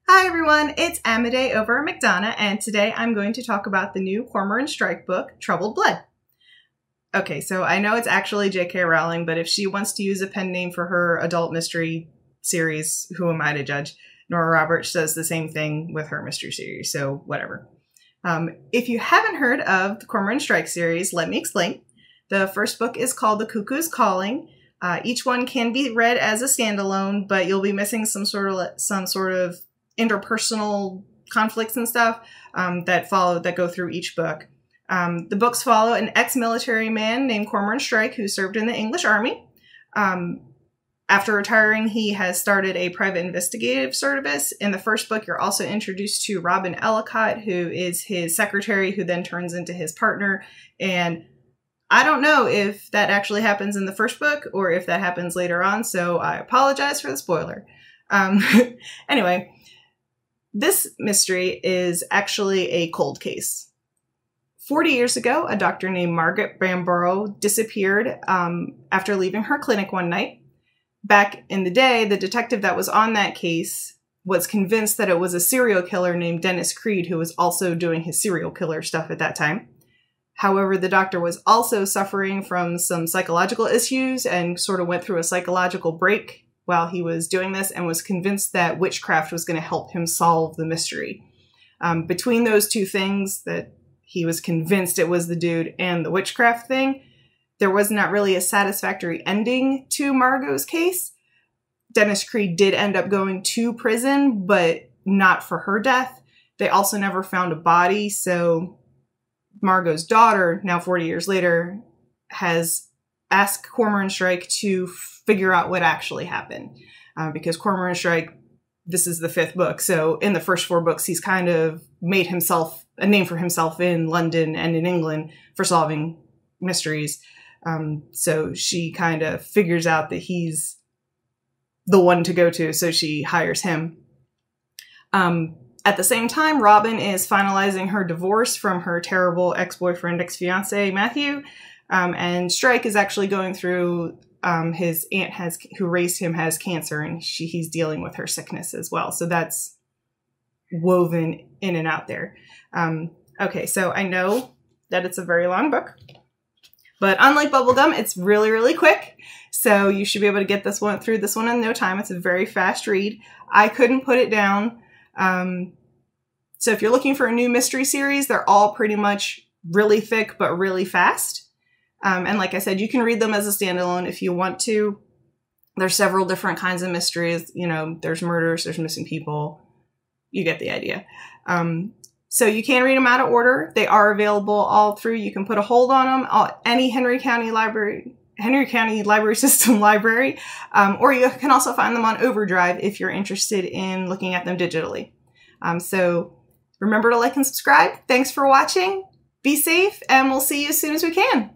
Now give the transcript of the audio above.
Hi everyone, it's Amade over at McDonough, and today I'm going to talk about the new Cormoran Strike book, Troubled Blood. Okay, so I know it's actually J.K. Rowling, but if she wants to use a pen name for her adult mystery series, who am I to judge? Nora Roberts does the same thing with her mystery series, so whatever. If you haven't heard of the Cormoran Strike series, let me explain. The first book is called The Cuckoo's Calling. Each one can be read as a standalone, but you'll be missing some sort of interpersonal conflicts and stuff that go through each book. The books follow an ex-military man named Cormoran Strike who served in the English Army. After retiring, he has started a private investigative service. In the first book, you're also introduced to Robin Ellicott, who is his secretary, who then turns into his partner. And I don't know if that actually happens in the first book or if that happens later on, so I apologize for the spoiler. Anyway, this mystery is actually a cold case. 40 years ago, a doctor named Margaret Bamborough disappeared after leaving her clinic one night. Back in the day, the detective that was on that case was convinced that it was a serial killer named Dennis Creed, who was also doing his serial killer stuff at that time. However, the doctor was also suffering from some psychological issues and sort of went through a psychological break while he was doing this and was convinced that witchcraft was going to help him solve the mystery. Between those two things, that he was convinced it was the dude and the witchcraft thing, there was not really a satisfactory ending to Margot's case. Dennis Creed did end up going to prison, but not for her death. They also never found a body, so Margot's daughter, now 40 years later, has asked Cormoran Strike to figure out what actually happened. Because Cormoran Strike, this is the 5th book, so in the first 4 books, he's kind of made himself a name for himself in London and in England for solving mysteries. So she kind of figures out that he's the one to go to, so she hires him. At the same time, Robin is finalizing her divorce from her terrible ex-boyfriend, ex-fiance, Matthew, and Strike is actually going through, his aunt who raised him has cancer, and he's dealing with her sickness as well. So that's woven in and out there. Okay, so I know that it's a very long book, but unlike Bubblegum, it's really, really quick. So you should be able to get through this one in no time. It's a very fast read. I couldn't put it down. So if you're looking for a new mystery series, they're all pretty much really thick, but really fast. And like I said, you can read them as a standalone if you want to. There's several different kinds of mysteries. You know, there's murders, there's missing people. You get the idea. So you can read them out of order. They are available all through. You can put a hold on them. Any Henry County Library System library. Or you can also find them on Overdrive if you're interested in looking at them digitally. So remember to like and subscribe. Thanks for watching. Be safe, and we'll see you as soon as we can.